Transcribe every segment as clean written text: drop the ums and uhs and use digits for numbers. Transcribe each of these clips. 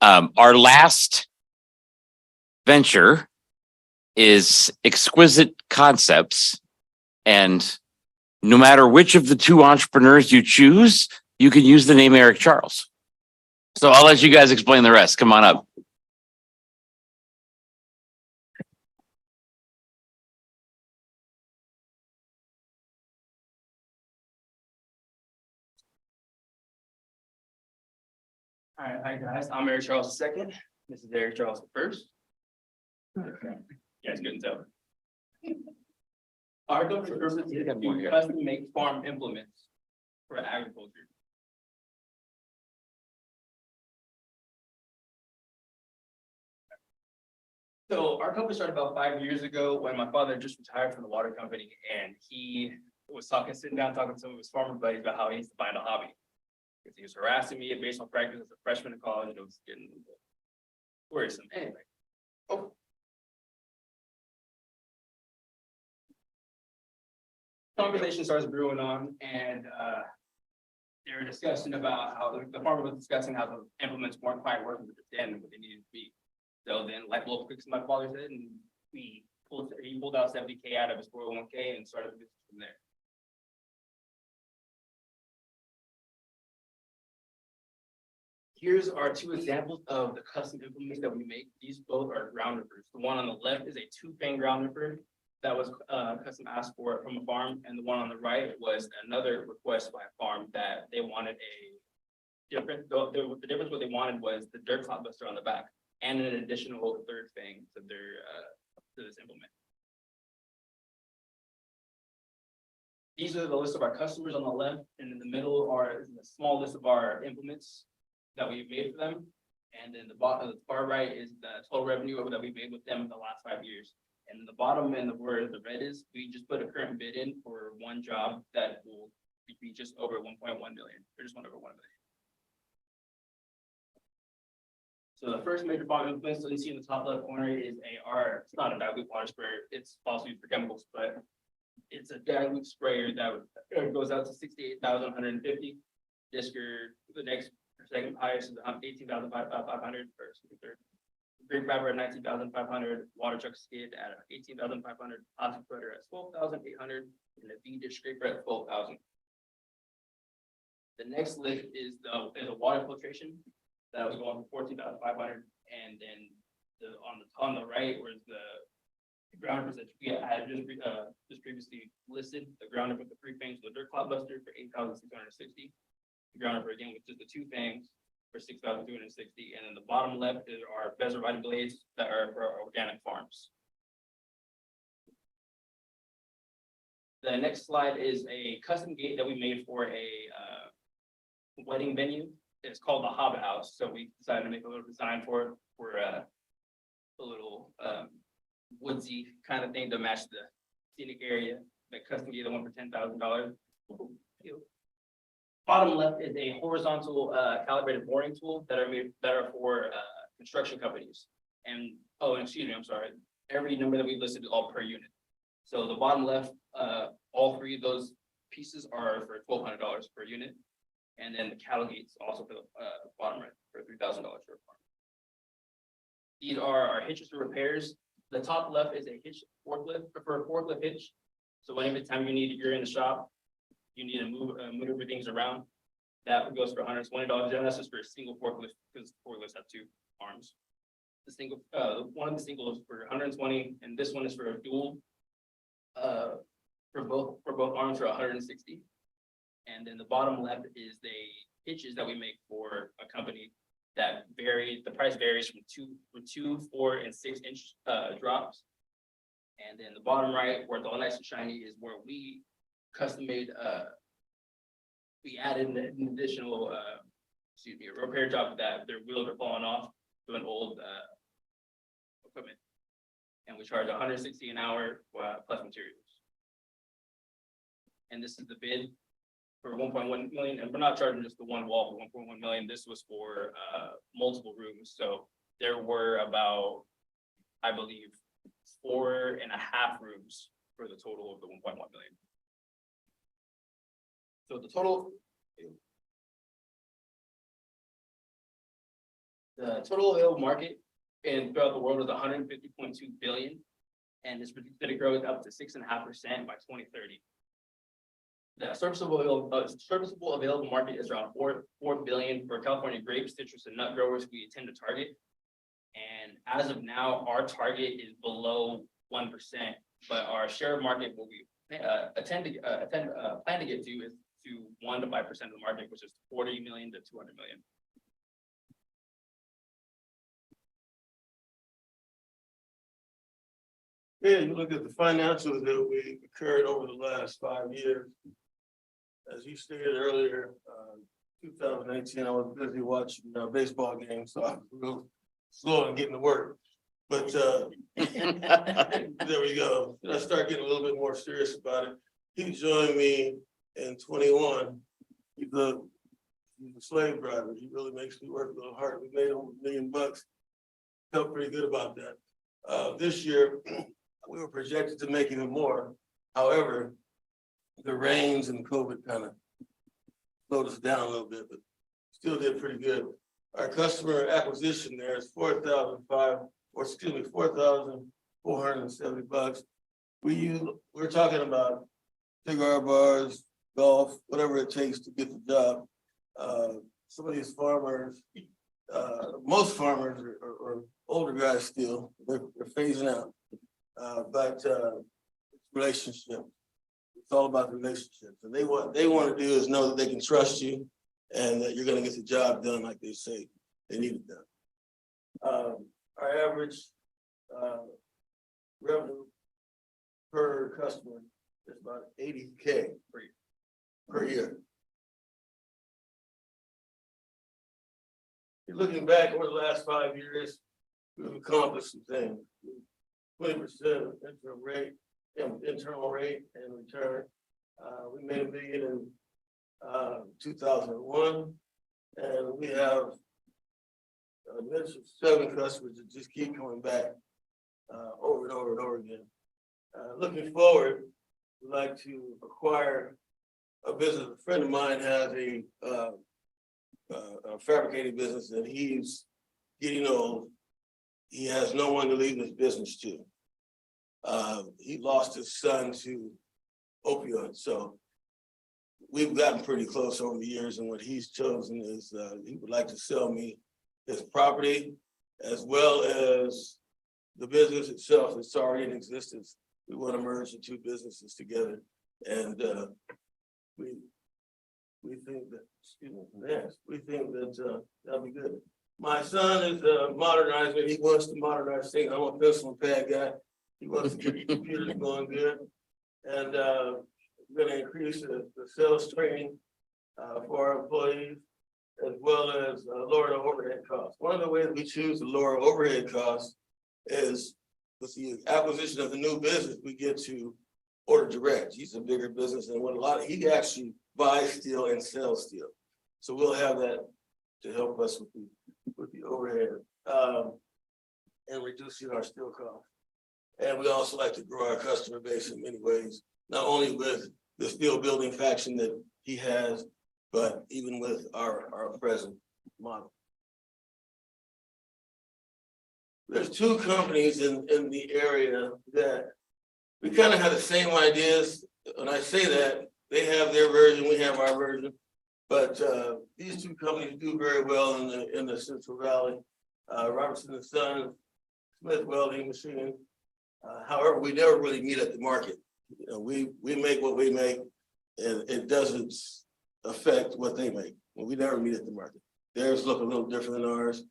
Our last venture is Exquisite Concepts. And no matter which of the two entrepreneurs you choose, you can use the name Eric Charles. So I'll let you guys explain the rest. Come on up. All right, hi guys, I'm Eric Charles II. This is Eric Charles I. Okay. You guys couldn't tell. Our company purpose is to custom make farm implements for agriculture. So our company started about 5 years ago when my father just retired from the water company, and he was sitting down talking to some of his farmer buddies about how he needs to find a hobby. Because he was harassing me at baseball practice as a freshman in college, and it was getting worrisome. Anyway. Oh. Conversation starts brewing on, and they were discussing about how the farmer was discussing how the implements weren't quite working with the den what they needed to be. So then, like little fix my father said, and he pulled out 70K out of his 401K and started the business from there. Here's our two examples of the custom implements that we make. These both are ground rippers. The one on the left is a 2-fang ground ripper that was custom asked for from a farm, and the one on the right was another request by a farm that they wanted a different. The difference what they wanted was the dirt clot buster on the back and an additional 3rd fang to their to this implement. These are the list of our customers on the left, and in the middle are a small list of our implements that we've made for them. And then the far right is the total revenue that we've made with them in the last 5 years. And the bottom and where the red is, we just put a current bid in for one job that will be just over 1.1 million, or just 1 over 1 million. So the first major farm implement, so you see in the top left corner is it's not a dilute water sprayer, it's also used for chemicals, but it's a dilute sprayer that goes out to 68,150. Disker, the next second highest is 18,500 first. Grape grabber at 19,500, water truck skid at 18,500, plastic spreader at 12,800, and a V-dish scraper at 12,000. The next list is a water filtration that was going for 14,500, and then on the right was the ground that we had just previously listed. The grounder with the 3 fangs, the dirt clot buster for 8,660. The grounder again with just the 2 fangs for 6,260, and then the bottom left is our bezel riding blades that are for our organic farms. The next slide is a custom gate that we made for a wedding venue. It's called the Hobbit House. So we decided to make a little design for it for a little woodsy kind of thing to match the scenic area. That custom gate, the one for $10,000. Bottom left is a horizontal calibrated boring tool that are for construction companies. And excuse me, I'm sorry. Every number that we listed is all per unit. So the bottom left, all 3 of those pieces are for $1,200 per unit, and then the cattle gates also for the bottom right for $3,000 per farm. These are our hitches for repairs. The top left is a hitch forklift for a forklift hitch. So whenever time you're in the shop, you need to maneuver things around. That goes for $120, and that's just for a single forklift because forklifts have 2 arms. The single, one of the singles is for $120, and this one is for a dual. For both arms for $160. And then the bottom left is the hitches that we make for a company that the price varies from 2, 4, and 6 inch drops. And then the bottom right, where it's all nice and shiny, is where we custom made we added an additional a repair job that their wheels are falling off to an old equipment. And we charge $160 an hour plus materials. And this is the bid for 1.1 million, and we're not charging just the one wall for 1.1 million. This was for multiple rooms. So there were about, I believe, 4.5 rooms for the total of the 1.1 million. So the total The total available market and throughout the world is 150.2 billion, and it's predicted to grow up to 6.5% by 2030. The serviceable available market is around 4 billion for California grape, citrus, and nut growers we intend to target. And as of now, our target is below 1%, but our share of market will be plan to get to is to 1 to 5% of the market, which is 40 million to 200 million. Yeah, you look at the financials that we occurred over the last 5 years. As you stated earlier, 2018, I was busy watching baseball games, so I was real slow in getting to work. But there we go. I start getting a little bit more serious about it. He joined me in 21. He's a slave driver. He really makes me work a little hard. We made over $1 million. Felt pretty good about that. This year, we were projected to make even more. However, the rains and COVID kind of slowed us down a little bit, but still did pretty good. Our customer acquisition there is $4,470. We're talking about cigar bars, golf, whatever it takes to get the job. Some of these farmers, most farmers are older guys still. They're phasing out. But relationship. It's all about the relationships. And they want to do is know that they can trust you and that you're going to get the job done like they say they need it done. Our average revenue per customer is about $80K per year. Looking back over the last 5 years, we've accomplished some things. 20% internal rate and return. We made $1 million in 2001, and we have a list of 7 customers that just keep coming back over and over and over again. Looking forward, we'd like to acquire a business. A friend of mine has a fabricating business, and he's getting old. He has no one to leave this business to. He lost his son to opioids, so we've gotten pretty close over the years, and what he's chosen is he would like to sell me his property as well as the business itself that's already in existence. We want to merge the 2 businesses together, and we think that, that'll be good. My son is a modernizer. He wants to modernize things. I'm a pencil and pad guy. He wants to get the computers going good. And we're going to increase the sales training for our employees, as well as lower the overhead costs. One of the ways we choose to lower overhead costs is with the acquisition of the new business, we get to order direct. He's a bigger business than he actually buys steel and sells steel. So we'll have that to help us with the overhead and reducing our steel costs. And we also like to grow our customer base in many ways, not only with the steel building faction that he has, but even with our present model. There's 2 companies in the area that we kind of have the same ideas. When I say that, they have their version, we have our version. But these 2 companies do very well in the Central Valley. Robertson & Son, Smith Welding Machine. However, we never really meet at the market. You know, we make what we make, and it doesn't affect what they make. We never meet at the market. Theirs look a little different than ours,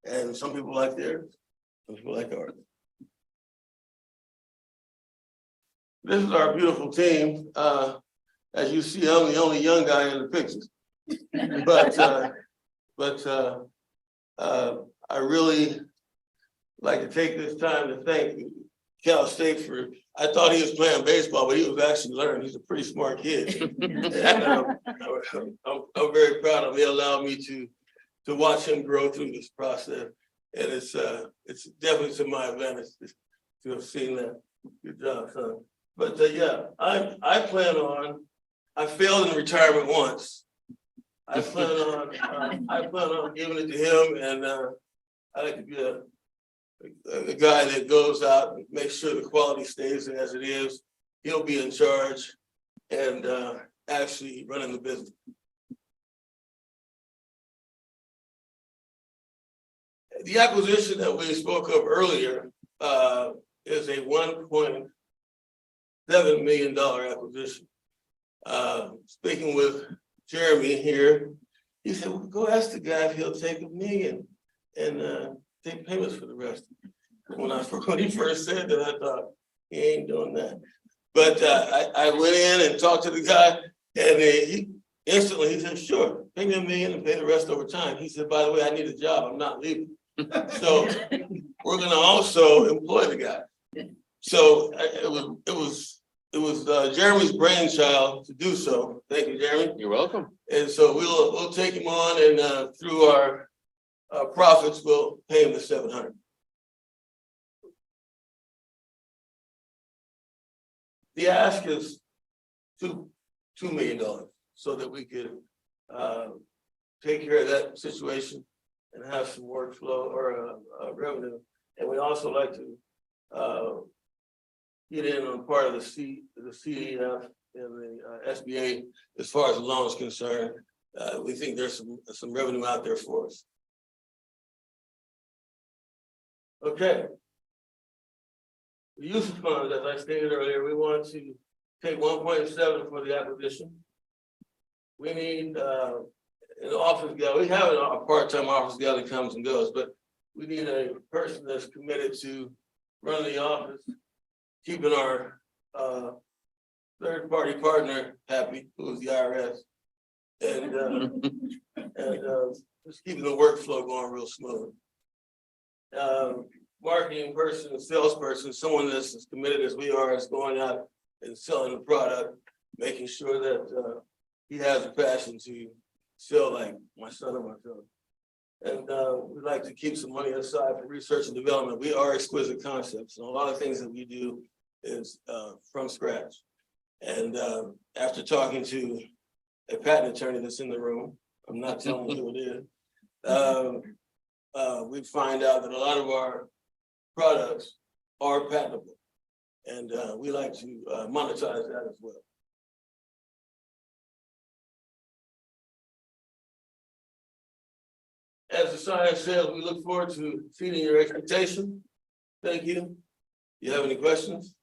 and some people like theirs, some people like ours. This is our beautiful team. As you see, I'm the only young guy in the pictures. But I really like to take this time to thank Cal State for. I thought he was playing baseball, but he was actually learning. He's a pretty smart kid. And, I'm very proud of him. He allowed me to watch him grow through this process, and it's definitely to my advantage to have seen that. Good job, son. But yeah, I plan on. I failed in retirement once. I plan on giving it to him, and I like to be a guy that goes out and makes sure the quality stays as it is. He'll be in charge and actually running the business. The acquisition that we spoke of earlier is a $1.7 million acquisition. Speaking with Jeremy here, he said, well, go ask the guy if he'll take $1 million and take payments for the rest. When he first said that, I thought, he ain't doing that. But I went in and talked to the guy, and he instantly said, sure, pay me $1 million and pay the rest over time. He said, by the way, I need a job, I'm not leaving. So we're gonna also employ the guy. So it was Jeremy's brainchild to do so. Thank you, Jeremy. You're welcome. And so we'll take him on, and through our profits, we'll pay him the $700,000. The ask is $2 million so that we could take care of that situation and have some workflow or revenue. And we also like to get in on part of the CEF and the SBA as far as the loan is concerned. We think there's some revenue out there for us. Okay. The use of funds, as I stated earlier, we want to take 1.7 for the acquisition. We need an office gal. We have a part-time office gal that comes and goes, but we need a person that's committed to running the office, keeping our third-party partner happy, who is the IRS, and just keeping the workflow going real smooth. Marketing person, salesperson, someone that's as committed as we are, is going out and selling the product, making sure that he has a passion to sell like my son or myself. And we'd like to keep some money aside for research and development. We are Exquisite Concepts, and a lot of things that we do is from scratch. And after talking to a patent attorney that's in the room, I'm not telling you who it is, we find out that a lot of our products are patentable, and we like to monetize that as well. As the sign says, we look forward to exceeding your expectation. Thank you. You have any questions?